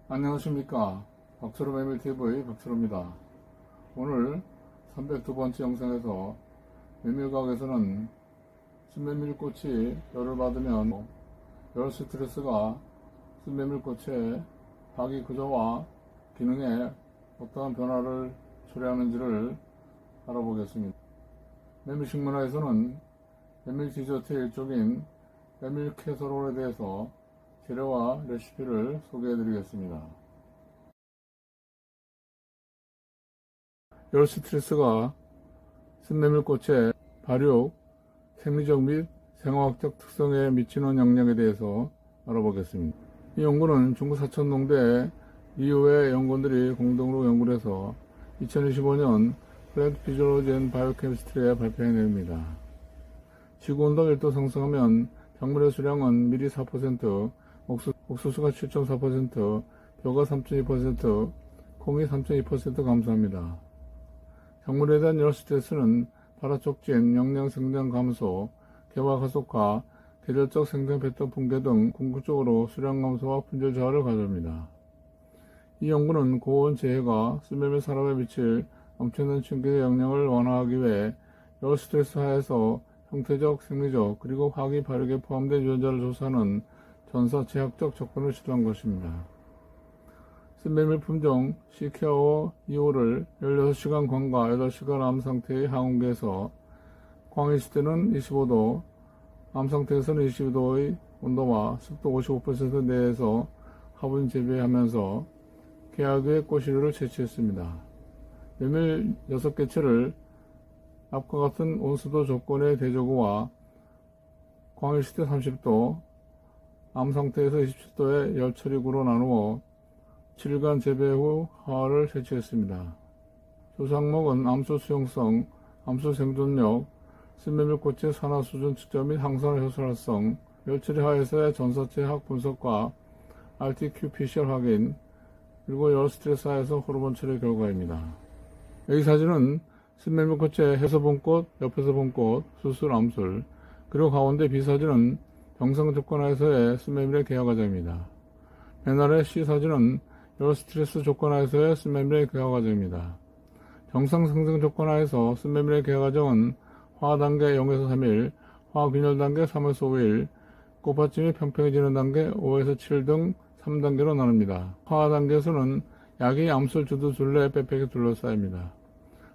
안녕하십니까. 박철호 메밀TV 박철호입니다. 오늘 302번째 영상에서 메밀과학에서는 순메밀꽃이 열을 받으면 열 스트레스가 순메밀꽃의 박이 구조와 기능에 어떠한 변화를 초래하는지를 알아보겠습니다. 메밀식문화에서는 메밀 디저트의 일종인 메밀 캐서롤에 대해서 재료와 레시피를 소개해 드리겠습니다. 열 스트레스가 순메밀꽃의 발육, 생리적 및 생화학적 특성에 미치는 영향에 대해서 알아보겠습니다. 이 연구는 중국 사천농대 이후의 연구원들이 공동으로 연구를 해서 2025년 플랜트 피지올로지 앤 바이오케미스트리에 발표한 내용입니다. 지구온도가 1도 상승하면 작물의 수량은 밀이 4%, 옥수수가 7.4%, 벼가 3.2%, 콩이 3.2% 감소합니다. 작물에 대한 열 스트레스는 발화 촉진, 영양 생장 감소, 개화 가속화, 계절적 생장 패턴 붕괴 등 궁극적으로 수량 감소와 품질 저하를 가져옵니다. 이 연구는 고온 재해가 순메밀 산업에 미칠 엄청난 충격의 영향을 완화하기 위해 열 스트레스 하에서 형태적, 생리적, 그리고 화학이 발육에 포함된 유전자를 조사하는 전사체학적 접근을 시도한 것입니다. 순메밀 품종 시케어 2호를 16시간 광과 8시간 암 상태의 항온기에서 광 있을 때는 25도, 암 상태에서는 22도의 온도와 습도 55% 내에서 화분 재배하면서 계약의 꽃시류를 채취했습니다. 메밀 6개체를 앞과 같은 온수도 조건의 대저구와 광일시대 30도, 암 상태에서 27도의 열처리구로 나누어 7일간 재배 후 화합을 채취했습니다. 조사 항목은 암수 수용성, 암수 생존력, 순메밀꽃의 산화 수준 측정 및 항산화 효소활성, 열처리 하에서의 전사체 학 분석과 RT-qPCR 확인, 그리고 열 스트레스 하에서 호르몬 처리 결과입니다. 여기 사진은 순메밀꽃의 해서 본 꽃, 옆에서 본 꽃, 수술, 암술, 그리고 가운데 B사진은 정상 조건 하에서의 순메밀의 개화 과정입니다. 맨 아래 C사진은 열 스트레스 조건 하에서의 순메밀의 개화 과정입니다. 정상 생성 조건 하에서 순메밀의 개화 과정은 화화 단계 0에서 3일, 화학 균열 단계 3에서 5일, 꽃받침이 평평해지는 단계 5에서 7일 등 3단계로 나눕니다. 화화 단계에서는 약이 암술 주두 둘레 빽빽이 둘러싸입니다.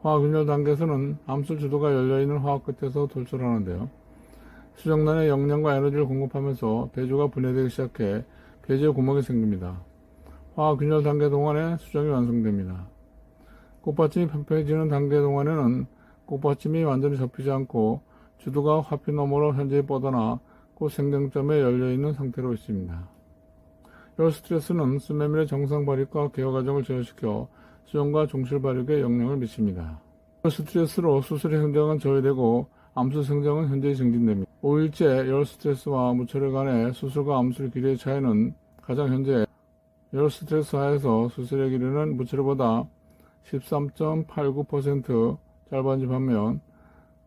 화학 균열 단계에서는 암술 주도가 열려있는 화학 끝에서 돌출하는데요. 수정란에 영양과 에너지를 공급하면서 배주가 분해되기 시작해 배주의 구멍이 생깁니다. 화학 균열 단계 동안에 수정이 완성됩니다. 꽃받침이 평평해지는 단계 동안에는 꽃받침이 완전히 접히지 않고 주두가 화피 너머로 현재에 뻗어나 꽃 생장점에 열려있는 상태로 있습니다. 열 스트레스는 순메밀의 정상 발육과 개화 과정을 저하시켜 수정과 종실 발육에 영향을 미칩니다. 열 스트레스로 수술의 생장은 저해되고 암술 생장은 현저히 증진됩니다. 5일째 열 스트레스와 무철회 간의 수술과 암술 길이의 차이는 가장 현재 열 스트레스 하에서 수술의 길이는 무철회보다 13.89% 짧아진 반면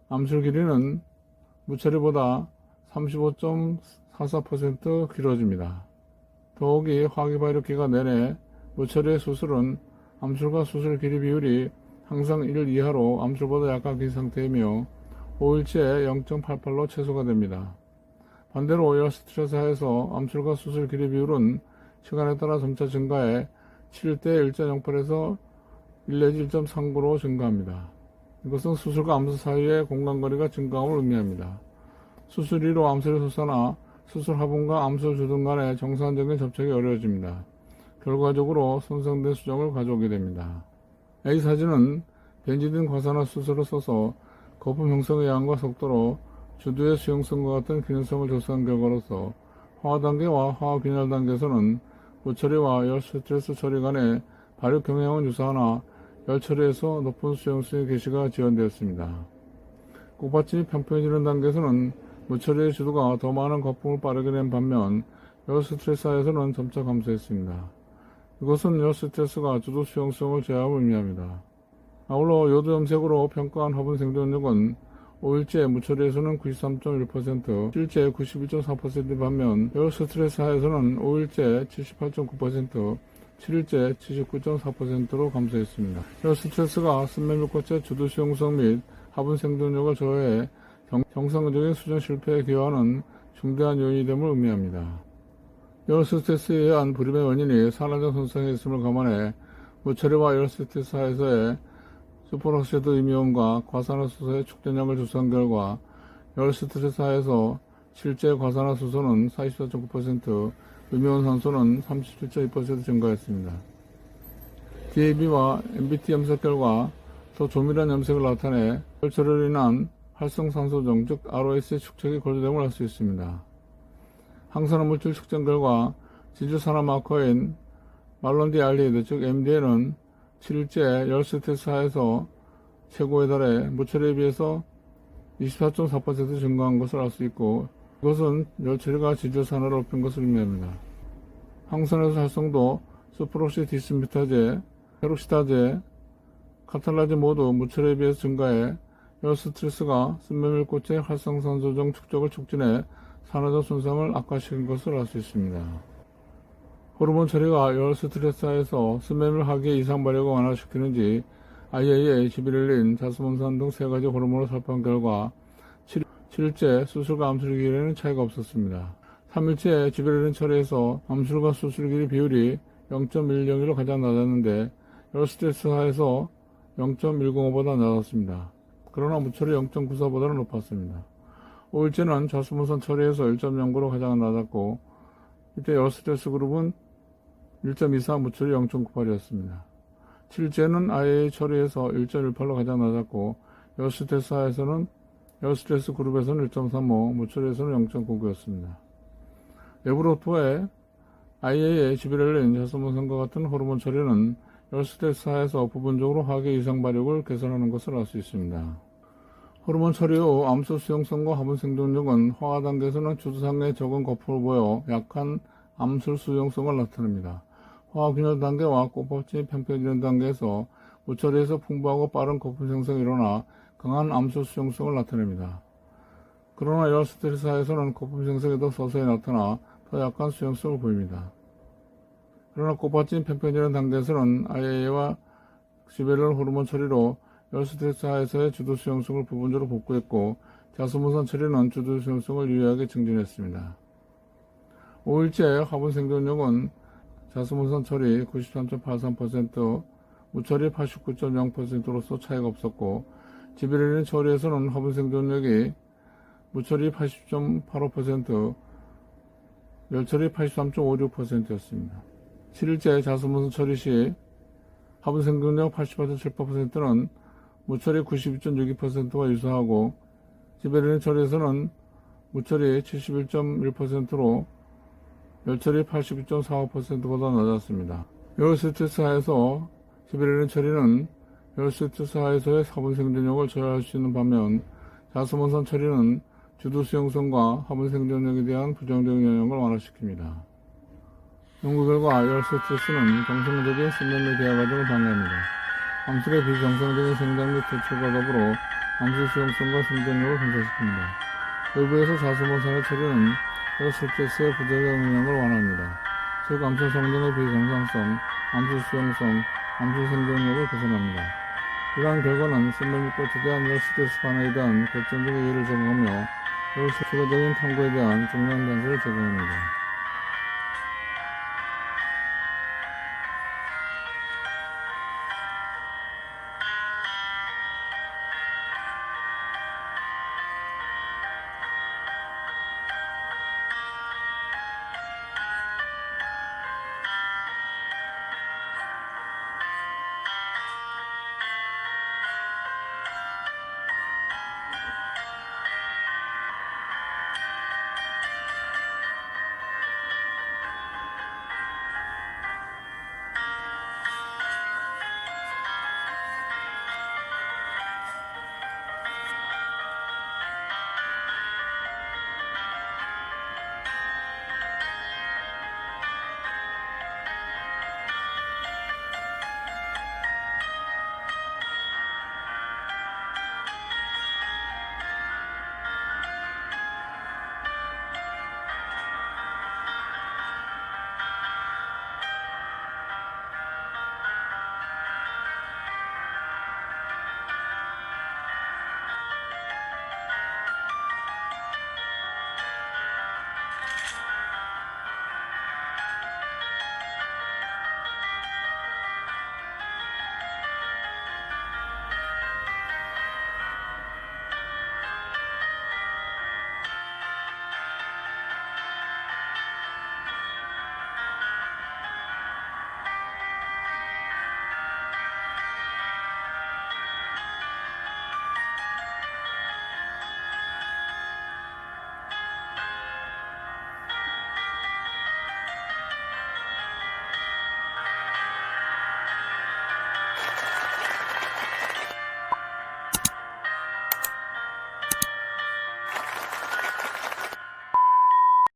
암술 길이는 무철회보다 35.44% 길어집니다. 더욱이 화기 발육 기간 내내 무철회 수술은 암술과 수술 길이 비율이 항상 1 이하로 암술보다 약간 긴 상태이며 5일째 0.88로 최소가 됩니다. 반대로 열 스트레스 하에서 암술과 수술 길이 비율은 시간에 따라 점차 증가해 7대 1.08에서 1 내지 1.39로 증가합니다. 이것은 수술과 암술 사이의 공간거리가 증가함을 의미합니다. 수술 이후로 암술의 솟아나 수술 화분과 암술 주둥 간의 정상적인 접촉이 어려워집니다. 결과적으로 손상된 수정을 가져오게 됩니다. A 사진은 벤지딘 과산화 수술을 써서 거품 형성의 양과 속도로 주두의 수용성과 같은 기능성을 조사한 결과로서 화화 단계와 화학 균열 단계에서는 무처리와 열 스트레스 처리 간의 발육 경향은 유사하나 열 처리에서 높은 수용성의 개시가 지연되었습니다. 꽃받침이 평평해지는 단계에서는 무처리의 주두가 더 많은 거품을 빠르게 낸 반면 열 스트레스 하에서는 점차 감소했습니다. 이것은 열 스트레스가 주두 수용성을 제어함을 의미합니다. 아울러 요도 염색으로 평가한 화분 생존력은 5일째 무처리에서는 93.1%, 7일째 91.4% 반면 열 스트레스 하에서는 5일째 78.9%, 7일째 79.4%로 감소했습니다. 열 스트레스가 순매밀꽃의 주도 수용성 및 화분 생존력을 저해해 정상적인 수정 실패에 기여하는 중대한 요인이 됨을 의미합니다. 열 스트레스에 의한 불임의 원인이 산화적 손상에 있음을 감안해 무처리와 열 스트레스 하에서의 슈퍼록시드 이미온과 과산화수소의 축전량을 조사한 결과 열 스트레스 하에서 실제 과산화수소는 44.9%, 이미온산소는 37.2% 증가했습니다. DAB와 MBT 염색 결과 더 조밀한 염색을 나타내 혈처리로 인한 활성산소정, 즉 ROS의 축적이 고려됨을 알 수 있습니다. 항산화 물질 측정 결과 지주산화 마커인 말론디알디히드, 즉 MDL은 7일째 열 스트레스 하에서 최고에 달해 무처리에 비해서 24.4% 증가한 것을 알 수 있고, 이것은 열처리가 지주산화를 높인 것을 의미합니다. 항산화수 활성도 수프록시 디스미타제, 페록시다제, 카탈라제 모두 무처리에 비해서 증가해 열 스트레스가 순매밀꽃의 활성산소정 축적을 촉진해 산화적 손상을 악화시킨 것을 알 수 있습니다. 호르몬 처리가 열 스트레스 하에서 순매밀 하기의 이상 발육을 완화시키는지 IAEA, 지비렐린, 자스몬산 등 3가지 호르몬을 살펴본 결과 7일째 수술과 암술 길이에는 차이가 없었습니다. 3일째 지비렐린 처리에서 암술과 수술 길이 비율이 0.101로 가장 낮았는데 열 스트레스 하에서 0.105보다 낮았습니다. 그러나 무처리 0.94보다는 높았습니다. 5일째는 자스몬산 처리에서 1.09로 가장 낮았고, 이때 열 스트레스 그룹은 1.24, 무처리 0.98이었습니다. 7일째는 IAEA 처리에서 1.18로 가장 낮았고, 열 스트레스 하에서는 열 스트레스 그룹에서는 1.35, 무처리에서는 0.99였습니다. 레브로토의 IAEA, 지비렐린, 자스몬산과 같은 호르몬 처리는 열 스트레스 하에서 부분적으로 화학의 이상 발육을 개선하는 것을 알 수 있습니다. 호르몬 처리 후 암수 수용성과 화분 생존력은 화학 단계에서는 주두상의 적은 거품을 보여 약한 암술 수용성을 나타냅니다. 화학균열 단계와 꽃받침이 팽팽해지는 단계에서 무처리에서 풍부하고 빠른 거품 생성이 일어나 강한 암술 수용성을 나타냅니다. 그러나 열 스트레스 하에서는 거품 생성이 더 서서히 나타나 더 약한 수용성을 보입니다. 그러나 꽃받침이 팽팽해지는 단계에서는 IAEA와 지비렐린 호르몬 처리로 열 스트레스 하에서의 주도 수용성을 부분적으로 복구했고, 자스몬산 처리는 주도 수용성을 유의하게 증진했습니다. 5일째 화분 생존력은 자스몬산 처리 93.83%, 무처리 89.0%로서 차이가 없었고, 지비렐린 처리에서는 화분 생존력이 무처리 80.85%, 열처리 83.56%였습니다. 7일째 자스몬산 처리 시 화분 생존력 88.78%는 무처리 92.62%와 유사하고, 지비렐린 처리에서는 무처리 71.1%로 열처리 82.45%보다 낮았습니다. 열 스트레스 하에서 지비렐린 처리는 열 스트레스 하에서의 화분 생존력을 저해할 수 있는 반면, 자스몬산 처리는 주도 수용성과 화분 생존력에 대한 부정적인 영향을 완화시킵니다. 연구 결과 열 스트레스는 정상적인 순매밀 개화 과정을 방해합니다. 암술의 비정상적인 생장 및 퇴출과 더불어 암술 수용성과 생존력을 분산시킵니다. 외부에서 자스몬산의 처리는 열 스트레스의 부정적 영향을 완화합니다. 즉 암술 성장의 비정상성, 암술 수용성, 암술 생존력을 개선합니다. 이러한 결과는 순매밀꽃에 대한 열 스트레스 반응에 대한 결정적인 이해를 제공하며 열 추가적인 탐구에 대한 중요한 단서를 제공합니다.